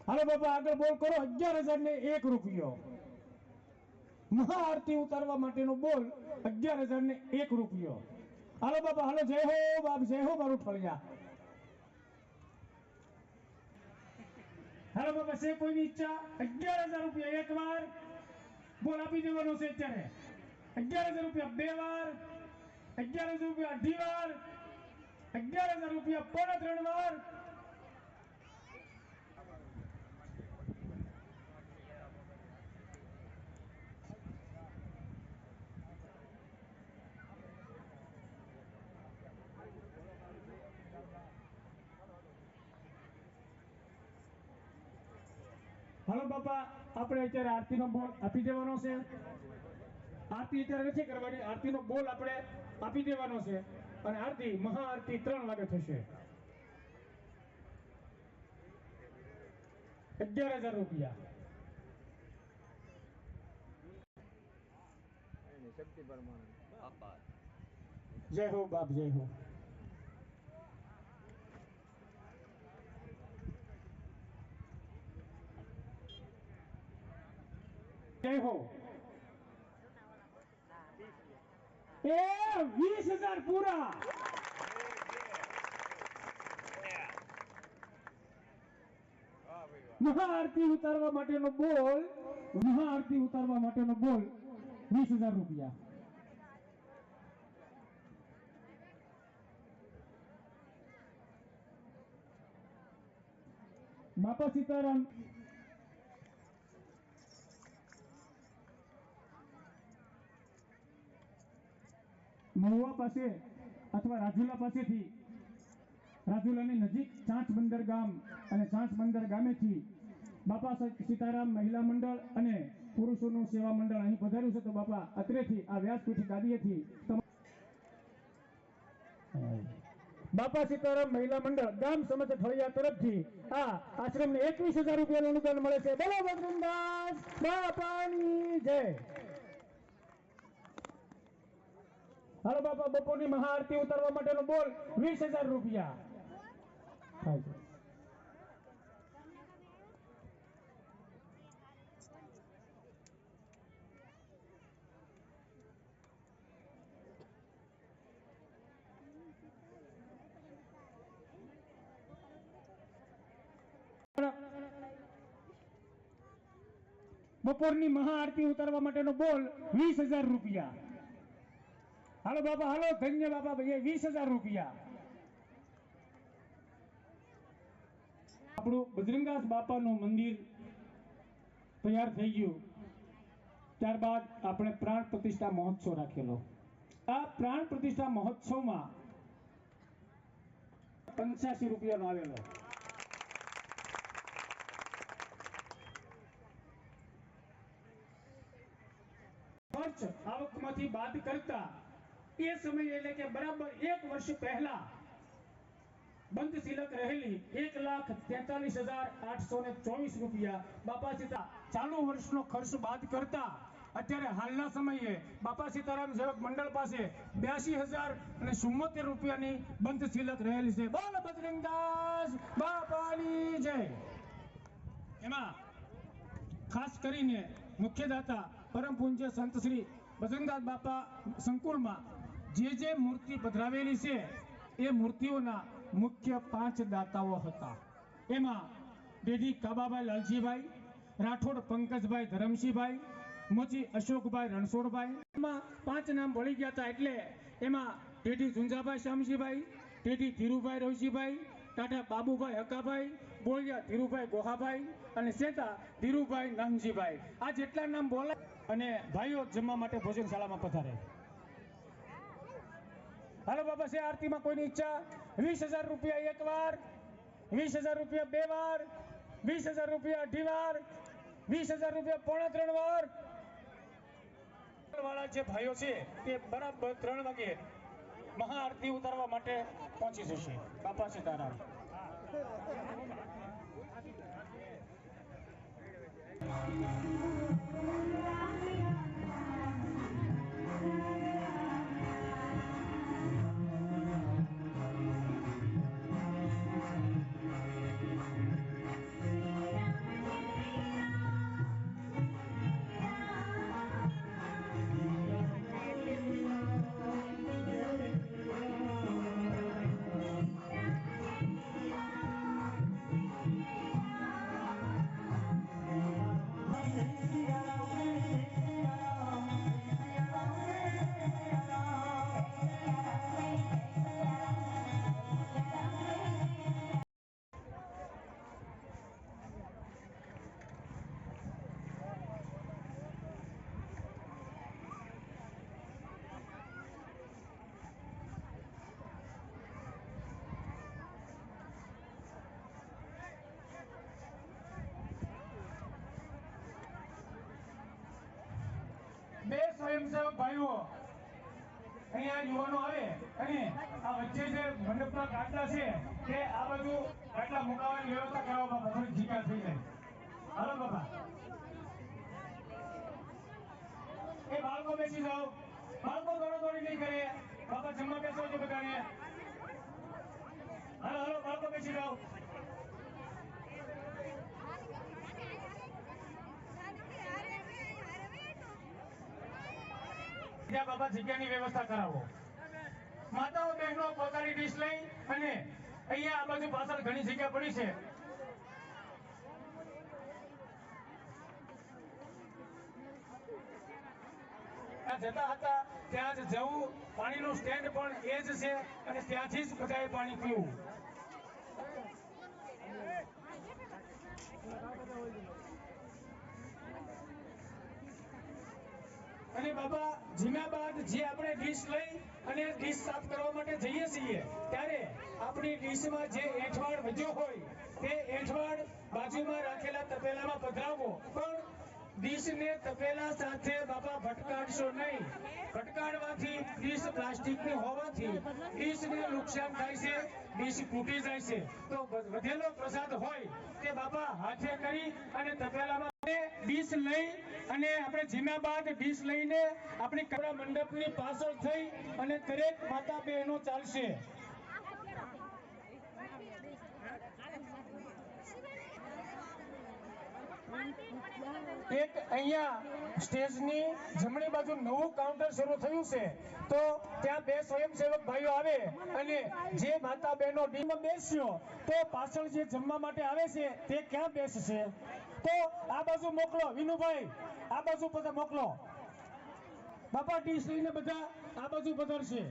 હાલો બાપા આગળ બોલ કરો 11,001 રૂપિયો મહાઆરતી ઉતારવા માટેનો બોલ 11,001 રૂપિયો હાલો બાપા હાલો જય હો બાપ જય હો મારું ઠળિયા હાલો બાપા છે કોઈની ઈચ્છા 11,000 રૂપિયા એક વાર બોલ આપી દેવાનો છે અત્યારે 11,000 રૂપિયા બે વાર 11,000 રૂપિયા અઢી વાર 11,000 રૂપિયા પોણા ત્રણ વાર હાલો બાપા આપણે અત્યારે આરતીનો બોલ આપી દેવાનો છે આરતી અત્યારે નથી કરવાની આરતીનો બોલ આપણે આપી દેવાનો છે અને આરતી મહાઆરતી 3 વાગે થશે 11,000 રૂપિયા શક્તિ પરમાણુ જય હો બાપ જય હો જય હો એ 20,000 પૂરા મહાઆરતી ઉતારવા માટેનો બોલ 20,000 રૂપિયા બાપા સીતારામ મહુવા પાસે અથવા રાજુલા પાસેથી રાજુલાની નજીક ચાંચ બંદર ગામ અને ચાંચ બંદર ગામેથી બાપા સીતારામ મહિલા મંડળ અને પુરુષોનું સેવા મંડળ અહીં પધાર્યું છે તો બાપા અત્રેથી આ વ્યાસપીઠ ગાદીએથી બાપા સીતારામ મહિલા મંડળ ગામ સમજ ઠળિયા તરફથી આ આશ્રમને 21,000 રૂપિયાનું અનુદાન મળે છે બોલો બજરંગદાસ બાપાની જય હાલો બાપા બપોરની મહાઆરતી ઉતારવા માટેનો બોલ 20,000 રૂપિયા બપોરની મહાઆરતી ઉતારવા માટેનો બોલ 20,000 રૂપિયા હાલો બાપા હાલો ધન્ય બાપા ભાઈ 20,000 રૂપિયા આપણું બજરંગદાસ બાપાનું મંદિર તૈયાર થઈ ગયું ત્યારબાદ આપણે પ્રાણ પ્રતિષ્ઠા મહોત્સવ રાખેલો આ પ્રાણ પ્રતિષ્ઠા મહોત્સવમાં 85 રૂપિયાનો આવેલો ખર્ચ આવકમાંથી બાદ કરતા એ સમય એટલે કે બરાબર 1 વર્ષ પહેલા બંધ શિલક રહેલી 1,43,824 રૂપિયા બાપા સીતા ચાલુ વર્ષનો ખર્ચ બાદ કરતા અત્યારે હાલના સમયે બાપા સીતારામ સેવક મંડળ પાસે 82,074 રૂપિયાની બંધ શિલક રહેલી છે બોલ બજરંગદાસ બાપાની જય એમાં ખાસ કરીને મુખ્ય દાતા પરમ પૂજ્ય સંત શ્રી બજરંગદાસ બાપા સંકુલમાં જે મૂર્તિ પધરાવેલી છે એ મૂર્તિઓના મુખ્ય 5 દાતાઓ હતા એમાં ડેડી કાબાભાઈ લાલજીભાઈ રાઠોડ પંકજભાઈ ધરમસિંહભાઈ મોચી અશોકભાઈ રણછોડભાઈ એમાં 5 નામ ભળી ગયા હતા એટલે એમાં ડેડી ઝુંઝાભાઈ શ્યામજીભાઈ ડેડી ધીરુભાઈ રવજીભાઈ ટાટા બાબુભાઈ હકાભાઈ બોલિયા ધીરુભાઈ ગોહાભાઈ અને સેતા ધીરુભાઈ નામજીભાઈ આ જેટલા નામ બોલાય અને ભાઈઓ જમવા માટે ભોજનશાળામાં પધારે હાલો બાપા છે આરતીમાં કોઈની ઈચ્છા 20,000 રૂપિયા એક વાર 20,000 રૂપિયા બે વાર 20,000 રૂપિયા અઢી વાર 20,000 રૂપિયા પોણા ત્રણ વાર વાળા જે ભાઈઓ છે તે બરાબર 3 વાગે મહાઆરતી ઉતારવા માટે પહોંચી જશે બાપા સીતારામ અહીંયા યુવાનો આવે અને આ વચ્ચે જે મંડપના ગાટલા છે તે આ બાજુ ગાટલા મુકાવવાની વ્યવસ્થા કરવા બાપા થોડી જગ્યા થઈ જાય. હાલો બાપા, એ બાળકો બેસી જાઓ, બાળકો દોડાદોડી નહીં કરે. બાપા જમવા બેસો છો બધાને. હાલો હાલો બાળકો બેસી જાઓ. ત્યાં બાપા જગ્યાની વ્યવસ્થા કરાવો. માતાઓ બહેનો પોતાની ડીશ લઈ અને અહીંયા આ બાજુ પાછળ ઘણી જગ્યા પડી છે. જતા હતા ત્યાં જ જવું, પાણીનું સ્ટેન્ડ પણ એ જ છે અને ત્યાંથી જ બધાએ પાણી પીવું. અને બાબા જીમ્યા બાદ જે આપણે ડીશ લઈ અને ડીશ સાફ કરવા માટે જઈએ છીએ ત્યારે આપણી ડીશમાં જે એંઠવાડ વધ્યો હોય તે એંઠવાડ બાજુમાં રાખેલા તપેલામાં પધરાવવો. પણ ડીશને તપેલા સાથે બાપા ભટકાડશો નહીં. ભટકાડવાથી ડીશ પ્લાસ્ટિકની હોવાથી ડીશને નુકસાન થાય છે, ડીશ તૂટી જાય છે. તો વધેલો પ્રસાદ હોય તે બાપા હાથે કરી અને તપેલામાં ડીશ લઈ અને આપણે જીમ્યા બાદ ડીશ લઈને આપણી કપડા મંડપની પાછળ થઈ અને દરેક માતા બહેનો ચાલશે. એક અહીંયા સ્ટેજની જમણી બાજુ નવું કાઉન્ટર શરૂ થયું છે, તો ત્યાં બે સ્વયંસેવક ભાઈઓ આવે અને જે માતા બહેનો ડીશમાં બેસ્યો તો પાછળ જે જમવા માટે આવે છે તે ક્યાં બેસશે? તો આ બાજુ મોકલો વિનુભાઈ, આ બાજુ બધા મોકલો. બાપા ડીશ લઈને બધા આ બાજુ પધારશે.